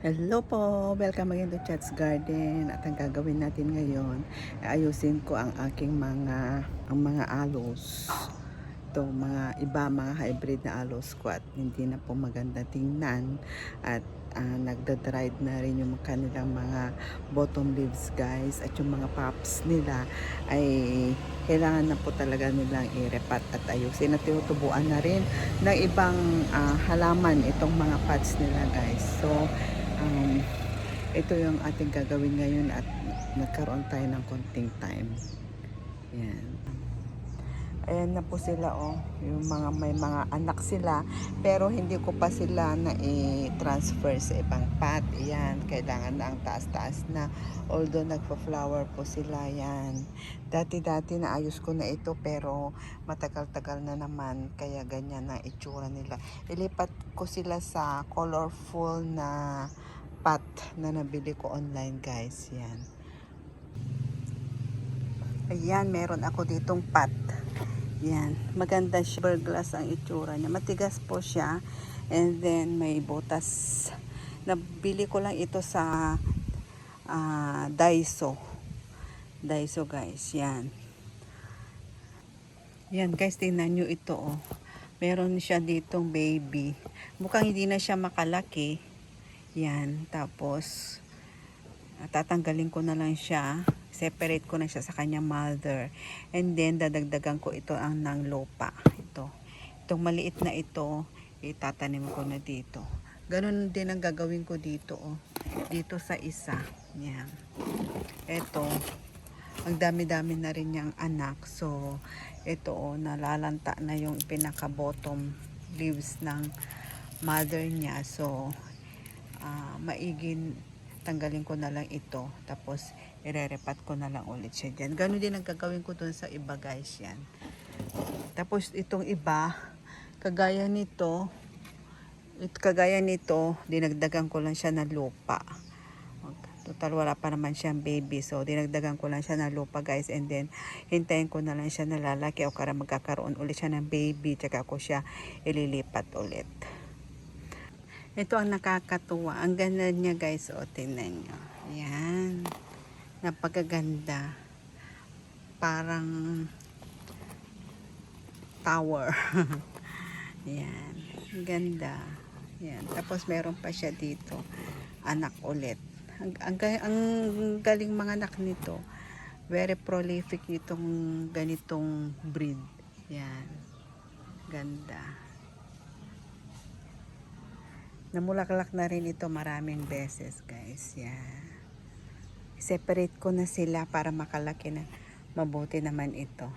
Hello po! Welcome again to Chat's Garden. At ang gagawin natin ngayon, ayusin ko ang aking mga aloes. Ito, mga hybrid na aloes ko at hindi na po maganda tingnan. At nagda-dried na rin yung kanilang mga bottom leaves, guys. At yung mga pops nila ay kailangan na po talaga nilang i-repat at ayusin. At tinutubuan na rin ng ibang halaman itong mga pots nila, guys. So, ito yung ating gagawin ngayon at nagkaroon tayo ng konting time. Yan. Ayan na po sila, oh. Yung may mga anak sila, pero hindi ko pa sila na i-transfer sa ibang pot. Ayan, kailangan na ang taas-taas na. Although nagpa-flower po sila, yan. Dati-dati naayos ko na ito, pero matagal-tagal na naman, kaya ganyan ang itsura nila. Ilipat ko sila sa colorful na pot na nabili ko online, guys. Yan. Ayan, meron ako ditong pot. Yan, maganda siya. Glass ang itsura niya. Matigas po siya. And then may butas. Nabili ko lang ito sa Daiso. Daiso, guys. Yan. Yan, guys, tingnan nyo ito, oh. Meron siya ditong baby. Mukhang hindi na siya makalaki. Yan, tapos tatanggalin ko na lang siya. Separate ko na siya sa kanyang mother. And then, dadagdagan ko ito ng lupa. Itong maliit na ito, itatanim ko na dito. Ganun din ang gagawin ko dito, oh. Dito sa isa. Yan. Ito, ang dami-dami na rin niyang anak. So, ito, oh, nalalanta na yung pinaka-bottom leaves ng mother niya. So, maigin tanggalin ko na lang ito, tapos ire-repat ko na lang ulit siya dyan. Ganun din ang gagawin ko dun sa iba, guys. Yan. Tapos itong iba, kagaya nito, dinagdagan ko lang siya ng lupa. Total, wala pa naman siyang baby, so dinagdagan ko lang siya ng lupa, guys. And then hintayin ko na lang siya na lalaki o kaya magkakaroon ulit siya ng baby, tsaka ko siya ililipat ulit. Ito ang nakakatuwa. Ang ganda niya, guys. O, tingnan nyo. Yan. Napakaganda. Parang tower. Yan. Ganda. Yan. Tapos meron pa siya dito. Anak ulit. Ang galing mga anak nito. Very prolific nitong ganitong breed. Yan. Ganda. Namulaklak na rin ito maraming beses, guys. Yan. Separate ko na sila para makalaki na mabuti naman ito.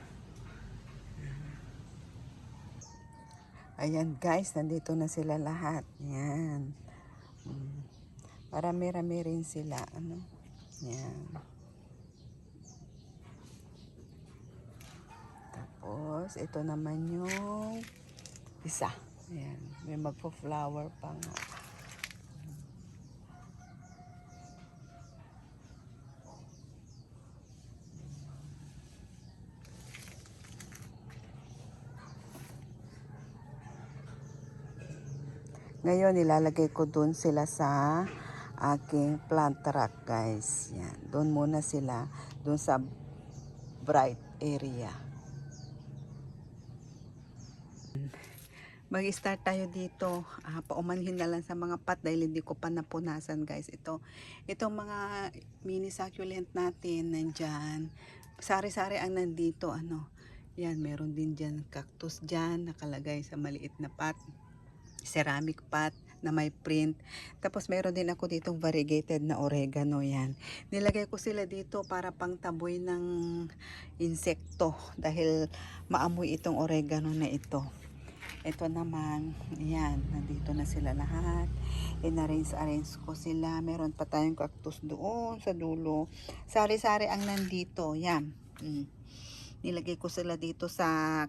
Ayan, guys, nandito na sila lahat. Yan. Marami-rami rin sila. Ano? Yan. Tapos, ito naman yung isa. Ayan. May magpo-flower pa nga. Ngayon, nilalagay ko dun sila sa aking plant rack, guys. Yan. Doon muna sila. Doon sa bright area. Mag-start tayo dito. Paumanhin na lang sa mga pot dahil hindi ko pa napunasan, guys. Itong mga mini succulent natin nandyan. Sari-sari ang nandito. Yan, meron din dyan cactus dyan nakalagay sa maliit na pot. Ceramic pot na may print. Tapos meron din ako ditong variegated na oregano. Yan. Nilagay ko sila dito para pangtaboy ng insekto dahil maamoy itong oregano na ito. Ito naman, yan, nandito na sila lahat. Arrange ko sila. Meron pa tayong cactus doon sa dulo. Sari-sari ang nandito. Yan. Nilagay ko sila dito sa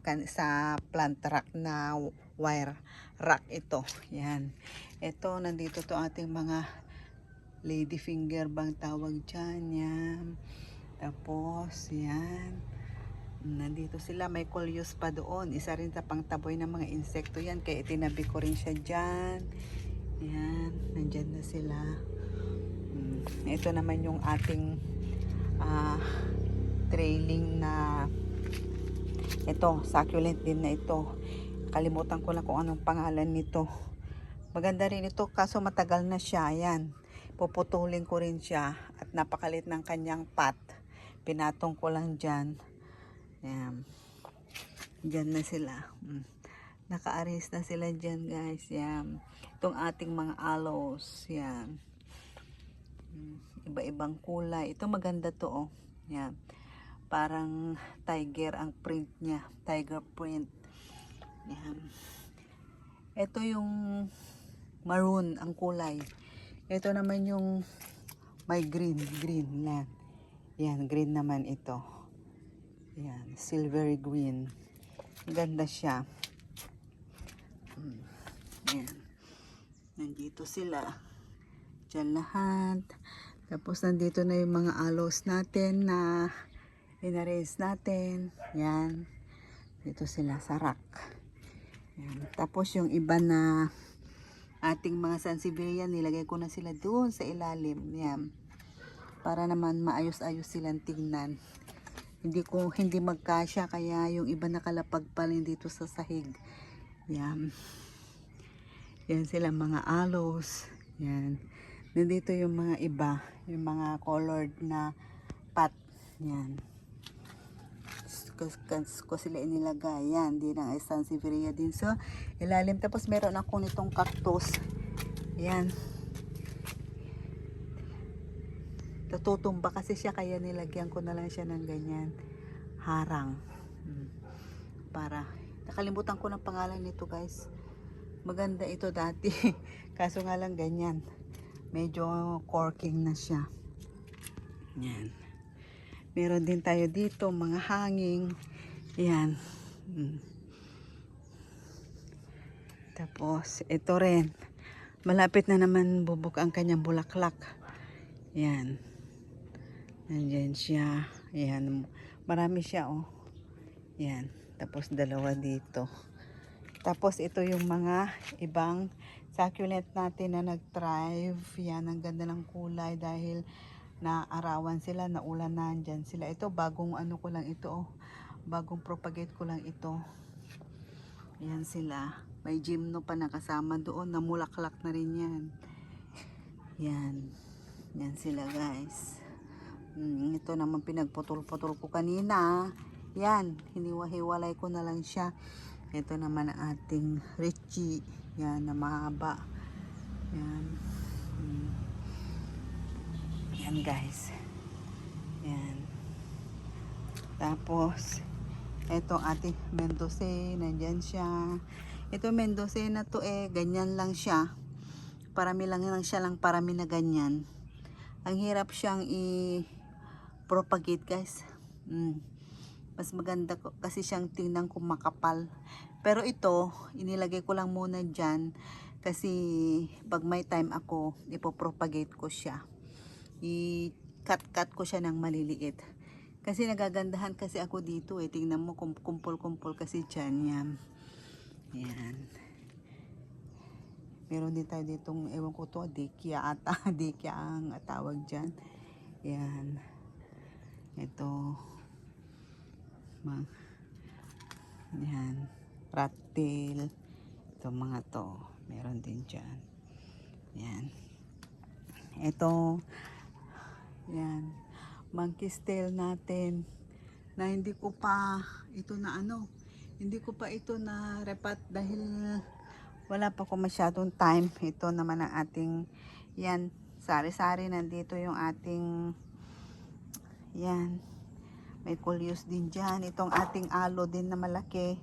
plant rack na wire rack ito. Yan. Ito, nandito to ating mga lady finger bang tawag dyan. Yan. Tapos, yan. Nandito sila, may coleus pa doon. Isa rin sa pangtaboy ng mga insekto yan. Kaya itinabi ko rin siya dyan. Yan. nandyan na sila. Ito naman yung ating trailing na ito, succulent din na ito. Kalimutan ko lang kung anong pangalan nito. Maganda rin ito kaso matagal na siya. Ayan, puputulin ko rin siya at napakalit ng kanyang pot. Pinatong ko lang dyan. Ayan. Dyan na sila. Naka-arrange na sila dyan, guys. Yan. Itong ating mga aloes. Yan. Iba-ibang kulay. Ito maganda to, oh. Yan. Parang tiger ang print niya. Tiger print. Yan. Ito yung maroon ang kulay. Ito naman yung may green. Green. Yan. Yan. Green naman ito. Yan. Silvery green. Ganda siya. Ayan. Nandito sila. Diyan lahat. Tapos nandito na yung mga aloes natin na inarrange natin. Yan. Dito sila sa rack. Yan. Tapos yung iba na ating mga sansevieria, nilagay ko na sila doon sa ilalim. Yan. Para naman maayos-ayos silang tingnan. Hindi magkasya kaya yung iba nakalapag pa rin dito sa sahig. Yan. Yan sila mga aloes. Yan. Nandito yung mga iba. Yung mga colored na pot. Yan. Ko sila inilagay. Yan. Di na sansevieria din. So, ilalim. Tapos meron ako nitong cactus. Yan. Natutumba kasi siya. Kaya nilagyan ko na lang siya ng ganyan. Harang. Para. Nakalimutan ko ng pangalan nito, guys. Maganda ito dati. Kaso nga lang ganyan. Medyo corking na siya. Yan. Meron din tayo dito mga hanging. Yan. Tapos ito rin. Malapit na naman bubuk ang kanyang bulaklak. Yan. Nandyan siya. Yan. Marami siya, oh. Yan. Tapos dalawa dito. Tapos ito yung mga ibang succulent natin na nag-thrive. Yan, ang ganda ng kulay dahil naarawan sila, naulanan dyan sila. Ito, bagong ano ko lang ito. Bagong propagate ko lang ito. Yan sila. May gymno pa nakasama doon. Namulaklak na rin yan. Yan. Yan sila, guys. Ito naman pinagputol-putol ko kanina. Yan. Hiniwa-hiwalay ko na lang siya. Ito naman ang ating Richie. Yan, na mahaba. Yan. Yan, guys. Yan. Tapos, ito ating Mendoza. Nandyan siya. Ito Mendoza na to ganyan lang siya. Parami lang siya lang parami na ganyan. Ang hirap siyang i-propagate, guys. Mas maganda kasi siyang tingnan kung makapal. Pero ito, inilagay ko lang muna dyan kasi pag may time ako, ipopropagate ko siya. I-cut ko siya ng maliliit. Kasi nagagandahan kasi ako dito Tingnan mo, kumpul-kumpul kasi dyan. Yan. Yan. Meron din tayo ditong, ewan ko to, dikya ata. Dikya ang tawag dyan. Yan. Ito. Yan. Rat-tail. Ito mga to. Meron din dyan. Yan. Ito. Yan. Monkey's tail natin. Na hindi ko pa ito na hindi ko pa ito na repat dahil wala pa ko masyadong time. Ito naman ang ating yan. Sari-sari nandito yung ating yan. May coleus din dyan. Itong ating aloe din na malaki.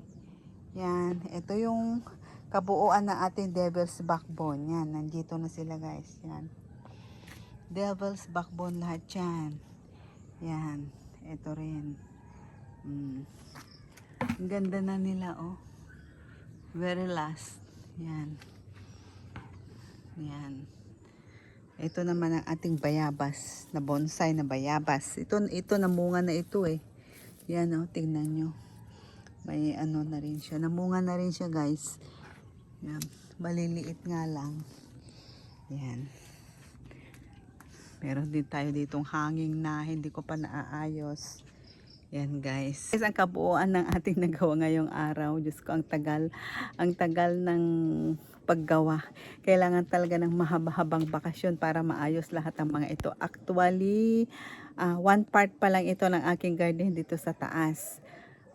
Yan. Ito yung kabuuan ng ating devil's backbone. Yan. Nandito na sila, guys. Yan. Devil's backbone lahat yan. Yan. Ito rin. Ang ganda na nila, oh. Very last. Yan. Yan. Ito naman ang ating bayabas na bonsai na bayabas. Ito namunga na ito Yan tingnan nyo. May na rin siya. Namunga na rin siya, guys. Yan. Maliliit nga lang. Yan. Meron din tayo ditong hanging na hindi ko pa naaayos. Yan guys. Guys, ang kabuuan ng ating nagawa ngayong araw. Diyos ko, ang tagal ng paggawa. Kailangan talaga ng mahaba-habang bakasyon para maayos lahat ng mga ito. Actually, one part pa lang ito ng aking garden dito sa taas.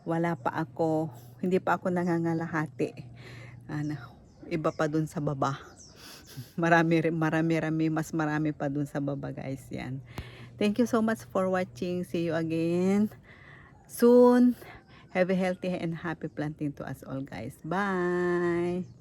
Hindi pa ako nangangalahati. Iba pa dun sa baba. Marami, mas marami pa dun sa baba guys. Yan. Thank you so much for watching. See you again soon. Have a healthy and happy planting to us all guys. Bye!